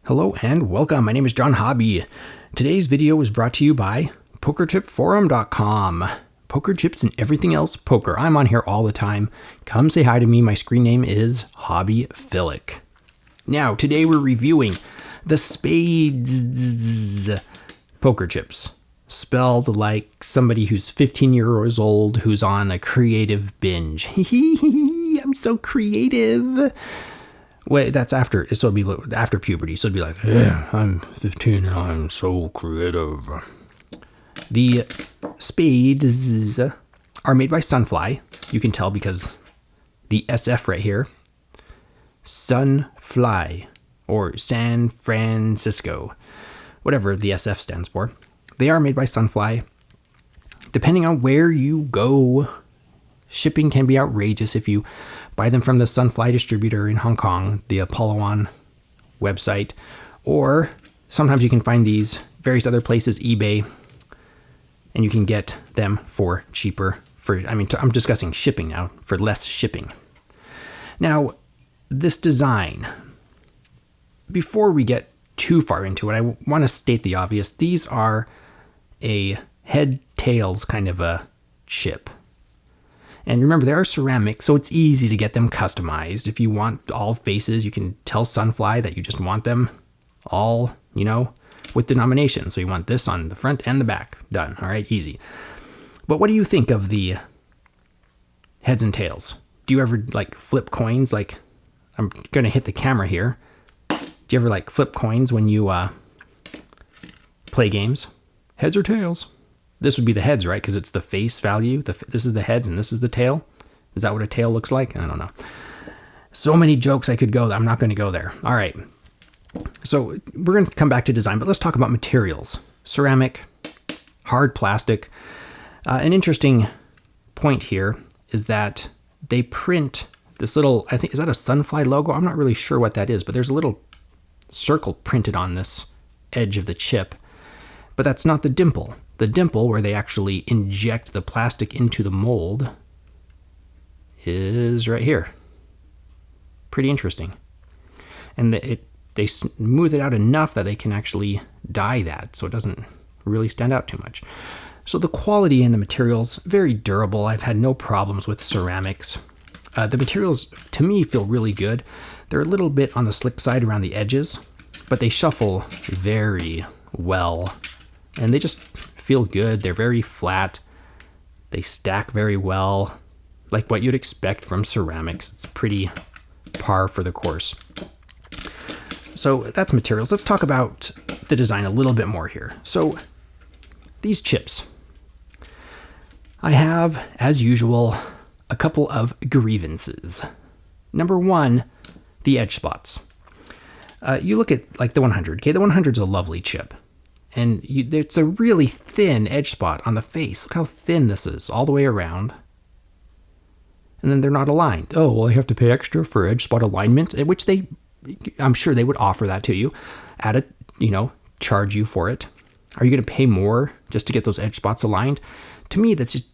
Hello and welcome. My name is John Hobby. Today's video is brought to you by PokerChipForum.com. Poker chips and everything else poker. I'm on here all the time. Come say hi to me. My screen name is Hobbyphilic. Now, today we're reviewing the Spaydz poker chips. Spelled like somebody who's 15 years old who's on a creative binge. I'm so creative. Wait, that's after, so it'll be after puberty. So it'd be like, yeah, I'm 15 and I'm so creative. The Spadyz are made by Sunfly. You can tell because the SF right here, Sunfly or San Francisco, whatever the SF stands for. They are made by Sunfly. Depending on where you go, shipping can be outrageous if you buy them from the Sunfly distributor in Hong Kong, the Apollo website, or sometimes you can find these various other places, eBay, and you can get them for cheaper. I'm discussing shipping now, for less shipping. Now, this design, before we get too far into it, I want to state the obvious. These are a head-tails kind of a chip. And remember, they are ceramic, so it's easy to get them customized. If you want all faces, you can tell Sunfly that you just want them all, with denomination. So you want this on the front and the back. Done. All right, easy. But what do you think of the heads and tails? Do you ever flip coins? I'm going to hit the camera here. Do you ever flip coins when you play games? Heads or tails? This would be the heads, right? Because it's the face value. This is the heads and this is the tail. Is that what a tail looks like? I don't know. So many jokes I could go. I'm not going to go there. All right. So we're going to come back to design, but let's talk about materials. Ceramic, hard plastic. An interesting point here is that they print this little, I think, is that a Sunfly logo? I'm not really sure what that is, but there's a little circle printed on this edge of the chip. But that's not the dimple. The dimple, where they actually inject the plastic into the mold, is right here. Pretty interesting. And they smooth it out enough that they can actually dye that, so it doesn't really stand out too much. So the quality in the materials, very durable. I've had no problems with ceramics. The materials, to me, feel really good. They're a little bit on the slick side around the edges, but they shuffle very well. And they just feel good. They're very flat. They stack very well, like what you'd expect from ceramics. It's pretty par for the course. So that's materials. Let's talk about the design a little bit more here. So these chips, I have, as usual, a couple of grievances. Number one, the edge spots. You look at the 100. Okay, the 100 is a lovely chip. And it's a really thin edge spot on the face. Look how thin this is all the way around. And then they're not aligned. Oh, well, I have to pay extra for edge spot alignment, which I'm sure they would offer that to you. Charge you for it. Are you going to pay more just to get those edge spots aligned? To me, that's just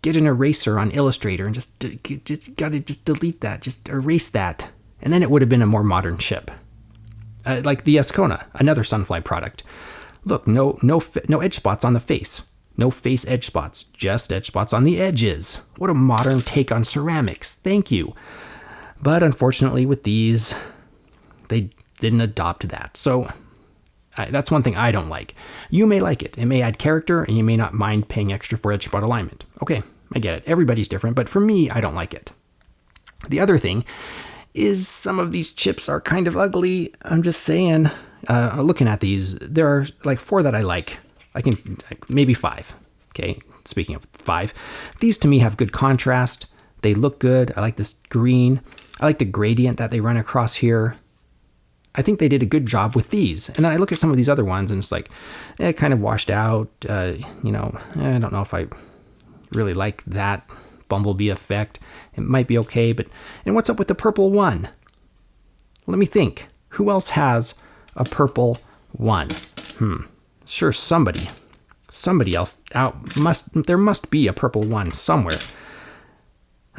get an eraser on Illustrator and just delete that, just erase that. And then it would have been a more modern chip. Like the Escona, another Sunfly product. Look, no edge spots on the face. No face edge spots, just edge spots on the edges. What a modern take on ceramics. Thank you. But unfortunately with these, they didn't adopt that. So that's one thing I don't like. You may like it. It may add character and you may not mind paying extra for edge spot alignment. Okay, I get it. Everybody's different, but for me, I don't like it. The other thing is some of these chips are kind of ugly. I'm just saying. Looking at these, there are 4 that I like. Maybe 5. Okay, speaking of 5, these to me have good contrast. They look good. I like this green. I like the gradient that they run across here. I think they did a good job with these. And then I look at some of these other ones and it's kind of washed out. I don't know if I really like that bumblebee effect. It might be okay, and what's up with the purple one? Let me think. Who else has a purple one? Sure, somebody else out there must be a purple one somewhere.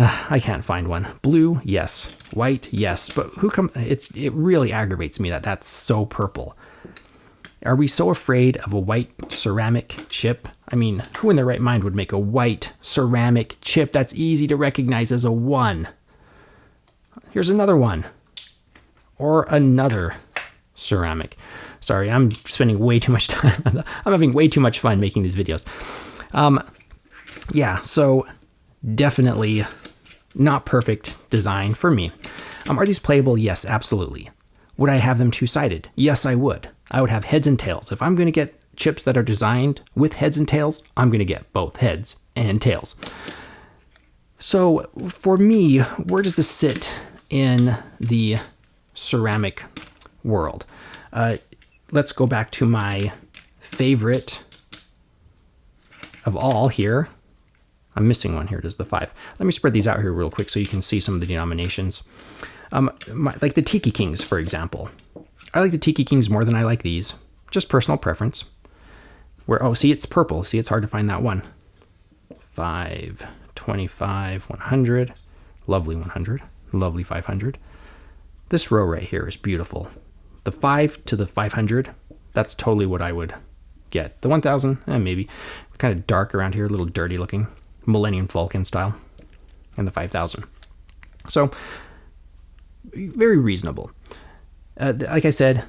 I can't find one. Blue, yes. White, yes. But it really aggravates me that that's so purple. Are we so afraid of a white ceramic chip? I mean, who in their right mind would make a white ceramic chip that's easy to recognize as a 1? Here's another one. Or another ceramic. Sorry, I'm spending way too much time. I'm having way too much fun making these videos. Yeah, so definitely not perfect design for me. Are these playable? Yes, absolutely. Would I have them two-sided? Yes, I would. I would have heads and tails. If I'm going to get chips that are designed with heads and tails, I'm going to get both heads and tails. So for me, where does this sit in the ceramic world? Let's go back to my favorite of all here. I'm missing one here. It is the 5. Let me spread these out here real quick so you can see some of the denominations. Like the Tiki Kings, for example. I like the Tiki Kings more than I like these. Just personal preference. See, it's purple. See, it's hard to find that one. 5, 25, 100. Lovely 100. Lovely 500. This row right here is beautiful. The 5 to the 500, that's totally what I would get. The 1000, maybe. It's kind of dark around here, a little dirty looking. Millennium Falcon style. And the 5000. So, very reasonable. Like I said,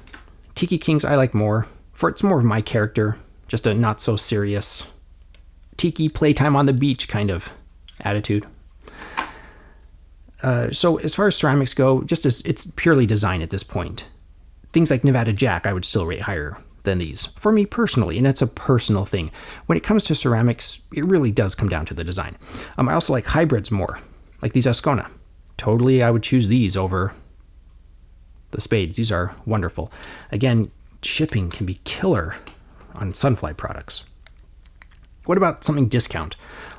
Tiki Kings I like more. It's more of my character. Just a not so serious tiki playtime on the beach kind of attitude. So as far as ceramics go, it's purely design at this point. Things like Nevada Jack I would still rate higher than these, for me personally, and it's a personal thing. When it comes to ceramics, it really does come down to the design. I also like hybrids more, like these Ascona. Totally, I would choose these over the Spaydz. These are wonderful. Again, shipping can be killer on Sunfly products. What about something discount,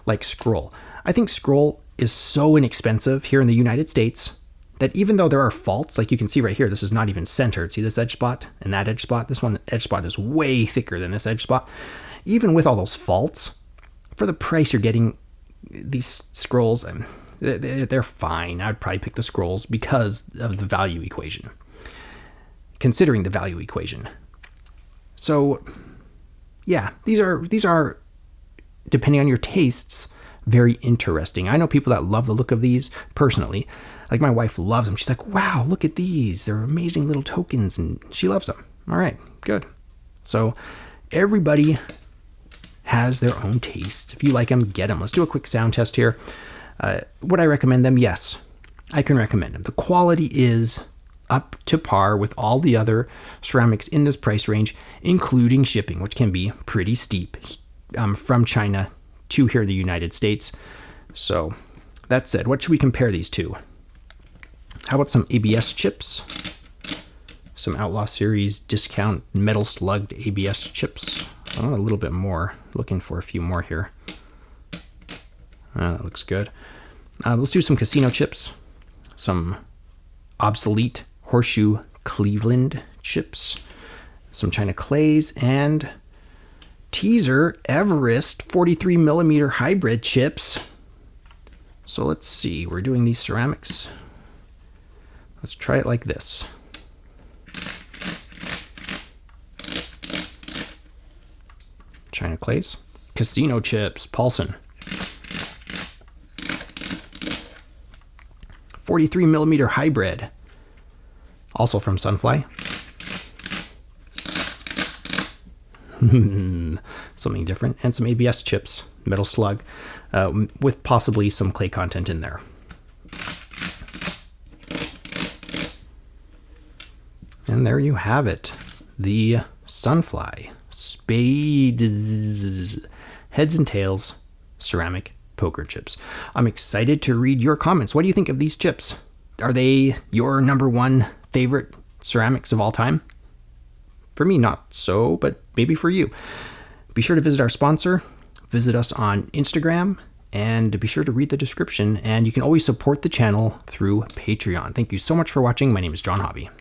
like Scroll? I think Scroll is so inexpensive here in the United States that even though there are faults, like you can see right here, this is not even centered. See this edge spot and that edge spot? This one edge spot is way thicker than this edge spot. Even with all those faults, for the price you're getting these Scrolls, they're fine. I'd probably pick the Scrolls because of the value equation. Considering the value equation. So, yeah, these are depending on your tastes, very interesting. I know people that love the look of these personally. Like my wife loves them. She's like, wow, look at these. They're amazing little tokens, and she loves them. All right, good. So everybody has their own taste. If you like them, get them. Let's do a quick sound test here. Would I recommend them? Yes, I can recommend them. The quality is up to par with all the other ceramics in this price range, including shipping, which can be pretty steep from China to here in the United States. So that said, what should we compare these to? How about some ABS chips? Some Outlaw Series discount metal slugged ABS chips. A little bit more. Looking for a few more here. That looks good. Let's do some casino chips. Some obsolete Horseshoe Cleveland chips. Some China Clays and Teaser Everest 43 millimeter hybrid chips. So let's see, we're doing these ceramics. Let's try it like this. China Clays, Casino chips, Paulson. 43 millimeter hybrid, also from Sunfly. Something different, and some ABS chips, metal slug, with possibly some clay content in there. And there you have it, the Sunfly Spadyz heads and tails ceramic poker chips. I'm excited to read your comments. What do you think of these chips? Are they your #1 favorite ceramics of all time? For me, not so, but maybe for you. Be sure to visit our sponsor, visit us on Instagram, and be sure to read the description. And you can always support the channel through Patreon. Thank you so much for watching. My name is John Hobby.